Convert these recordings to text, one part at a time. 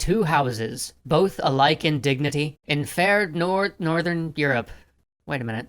two houses, both alike in dignity, in fair northern Europe. Wait a minute.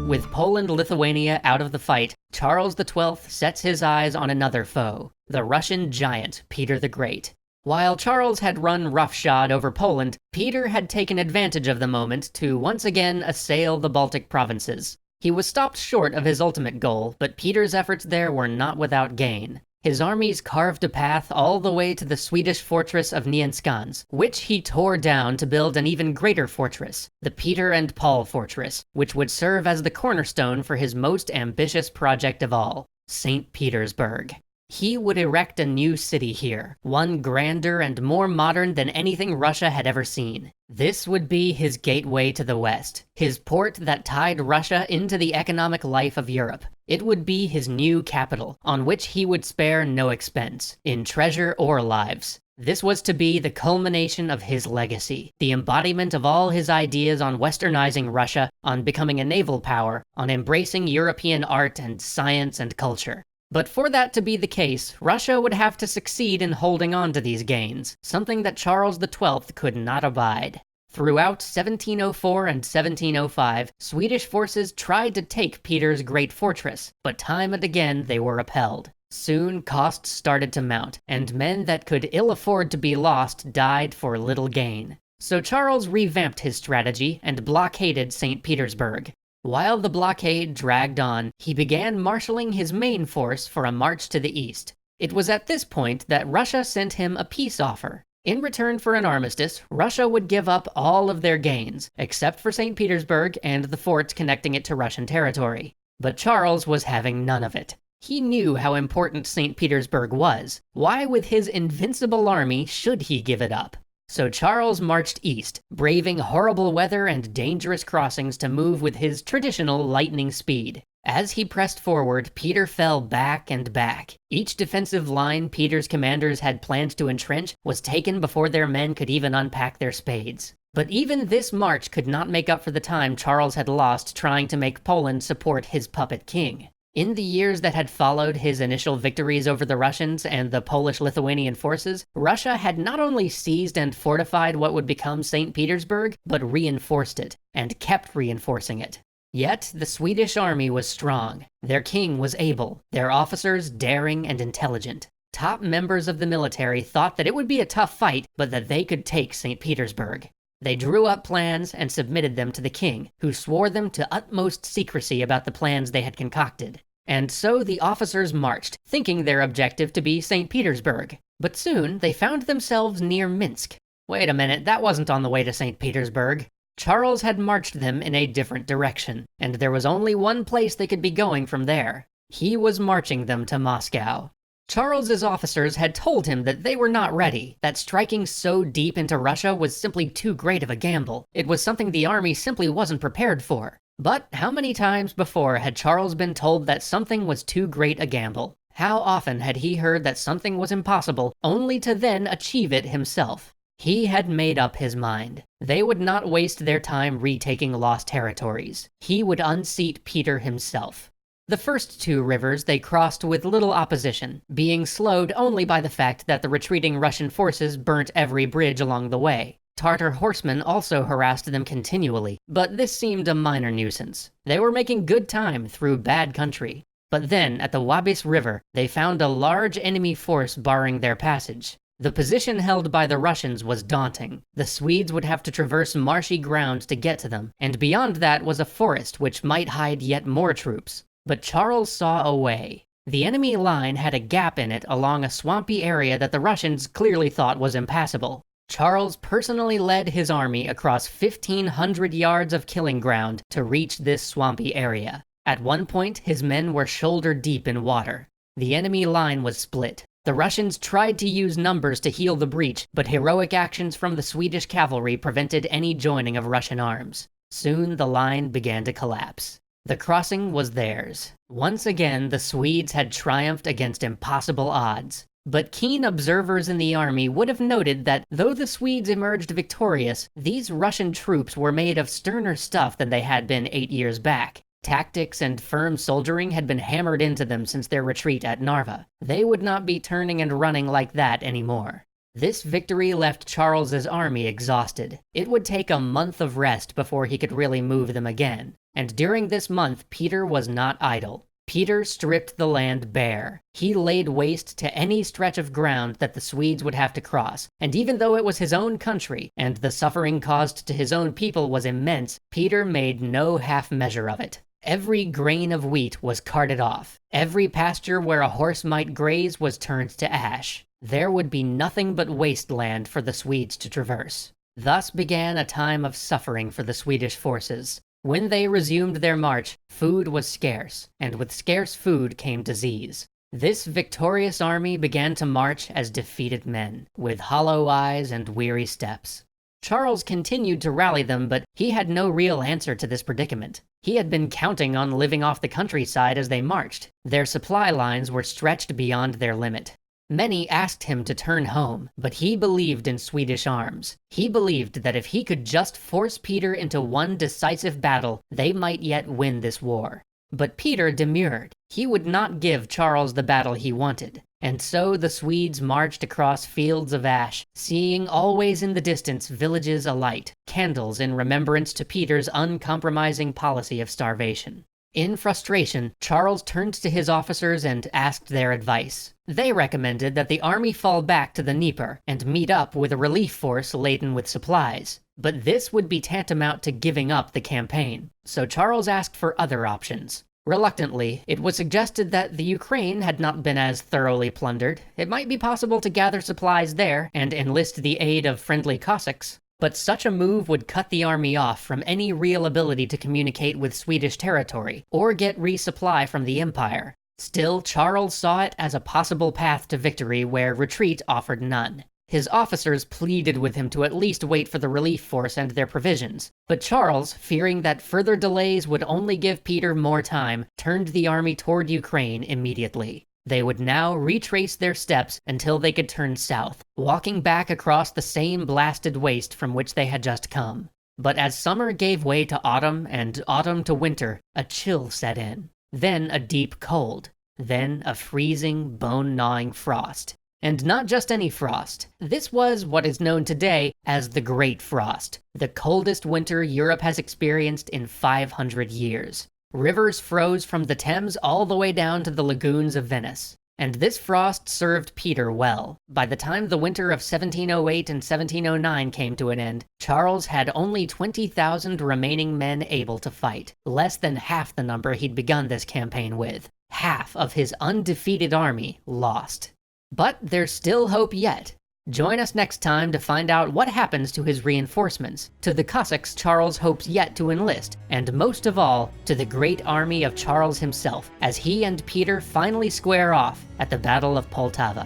With Poland-Lithuania out of the fight, Charles XII sets his eyes on another foe, the Russian giant Peter the Great. While Charles had run roughshod over Poland, Peter had taken advantage of the moment to once again assail the Baltic provinces. He was stopped short of his ultimate goal, but Peter's efforts there were not without gain. His armies carved a path all the way to the Swedish fortress of Nyenskans, which he tore down to build an even greater fortress, the Peter and Paul Fortress, which would serve as the cornerstone for his most ambitious project of all, St. Petersburg. He would erect a new city here, one grander and more modern than anything Russia had ever seen. This would be his gateway to the West, his port that tied Russia into the economic life of Europe. It would be his new capital, on which he would spare no expense, in treasure or lives. This was to be the culmination of his legacy, the embodiment of all his ideas on westernizing Russia, on becoming a naval power, on embracing European art and science and culture. But for that to be the case, Russia would have to succeed in holding on to these gains, something that Charles XII could not abide. Throughout 1704 and 1705, Swedish forces tried to take Peter's great fortress, but time and again they were repelled. Soon costs started to mount, and men that could ill afford to be lost died for little gain. So Charles revamped his strategy and blockaded St. Petersburg. While the blockade dragged on, he began marshalling his main force for a march to the east. It was at this point that Russia sent him a peace offer. In return for an armistice, Russia would give up all of their gains, except for St. Petersburg and the forts connecting it to Russian territory. But Charles was having none of it. He knew how important St. Petersburg was. Why, with his invincible army, should he give it up? So Charles marched east, braving horrible weather and dangerous crossings to move with his traditional lightning speed. As he pressed forward, Peter fell back and back. Each defensive line Peter's commanders had planned to entrench was taken before their men could even unpack their spades. But even this march could not make up for the time Charles had lost trying to make Poland support his puppet king. In the years that had followed his initial victories over the Russians and the Polish-Lithuanian forces, Russia had not only seized and fortified what would become St. Petersburg, but reinforced it, and kept reinforcing it. Yet, the Swedish army was strong. Their king was able, their officers daring and intelligent. Top members of the military thought that it would be a tough fight, but that they could take St. Petersburg. They drew up plans and submitted them to the king, who swore them to utmost secrecy about the plans they had concocted. And so the officers marched, thinking their objective to be St. Petersburg. But soon they found themselves near Minsk. Wait a minute, that wasn't on the way to St. Petersburg. Charles had marched them in a different direction, and there was only one place they could be going from there. He was marching them to Moscow. Charles's officers had told him that they were not ready, that striking so deep into Russia was simply too great of a gamble. It was something the army simply wasn't prepared for. But how many times before had Charles been told that something was too great a gamble? How often had he heard that something was impossible, only to then achieve it himself? He had made up his mind. They would not waste their time retaking lost territories. He would unseat Peter himself. The first two rivers they crossed with little opposition, being slowed only by the fact that the retreating Russian forces burnt every bridge along the way. Tartar horsemen also harassed them continually, but this seemed a minor nuisance. They were making good time through bad country. But then, at the Wabis River, they found a large enemy force barring their passage. The position held by the Russians was daunting. The Swedes would have to traverse marshy ground to get to them, and beyond that was a forest which might hide yet more troops. But Charles saw a way. The enemy line had a gap in it along a swampy area that the Russians clearly thought was impassable. Charles personally led his army across 1,500 yards of killing ground to reach this swampy area. At one point, his men were shoulder deep in water. The enemy line was split. The Russians tried to use numbers to heal the breach, but heroic actions from the Swedish cavalry prevented any joining of Russian arms. Soon the line began to collapse. The crossing was theirs. Once again, the Swedes had triumphed against impossible odds. But keen observers in the army would have noted that though the Swedes emerged victorious, these Russian troops were made of sterner stuff than they had been 8 years back. Tactics and firm soldiering had been hammered into them since their retreat at Narva. They would not be turning and running like that anymore. This victory left Charles's army exhausted. It would take a month of rest before he could really move them again. And during this month, Peter was not idle. Peter stripped the land bare. He laid waste to any stretch of ground that the Swedes would have to cross, and even though it was his own country, and the suffering caused to his own people was immense, Peter made no half measure of it. Every grain of wheat was carted off. Every pasture where a horse might graze was turned to ash. There would be nothing but wasteland for the Swedes to traverse. Thus began a time of suffering for the Swedish forces. When they resumed their march, food was scarce, and with scarce food came disease. This victorious army began to march as defeated men, with hollow eyes and weary steps. Charles continued to rally them, but he had no real answer to this predicament. He had been counting on living off the countryside as they marched. Their supply lines were stretched beyond their limit. Many asked him to turn home, but he believed in Swedish arms. He believed that if he could just force Peter into one decisive battle, they might yet win this war. But Peter demurred. He would not give Charles the battle he wanted. And so the Swedes marched across fields of ash, seeing always in the distance villages alight, candles in remembrance to Peter's uncompromising policy of starvation. In frustration, Charles turned to his officers and asked their advice. They recommended that the army fall back to the Dnieper and meet up with a relief force laden with supplies. But this would be tantamount to giving up the campaign, so Charles asked for other options. Reluctantly, it was suggested that the Ukraine had not been as thoroughly plundered. It might be possible to gather supplies there and enlist the aid of friendly Cossacks. But such a move would cut the army off from any real ability to communicate with Swedish territory, or get resupply from the Empire. Still, Charles saw it as a possible path to victory where retreat offered none. His officers pleaded with him to at least wait for the relief force and their provisions. But Charles, fearing that further delays would only give Peter more time, turned the army toward Ukraine immediately. They would now retrace their steps until they could turn south, walking back across the same blasted waste from which they had just come. But as summer gave way to autumn and autumn to winter, a chill set in. Then a deep cold. Then a freezing, bone-gnawing frost. And not just any frost. This was what is known today as the Great Frost, the coldest winter Europe has experienced in 500 years. Rivers froze from the Thames all the way down to the lagoons of Venice. And this frost served Peter well. By the time the winter of 1708 and 1709 came to an end, Charles had only 20,000 remaining men able to fight, less than half the number he'd begun this campaign with. Half of his undefeated army lost. But there's still hope yet. Join us next time to find out what happens to his reinforcements, to the Cossacks Charles hopes yet to enlist, and most of all, to the great army of Charles himself, as he and Peter finally square off at the Battle of Poltava.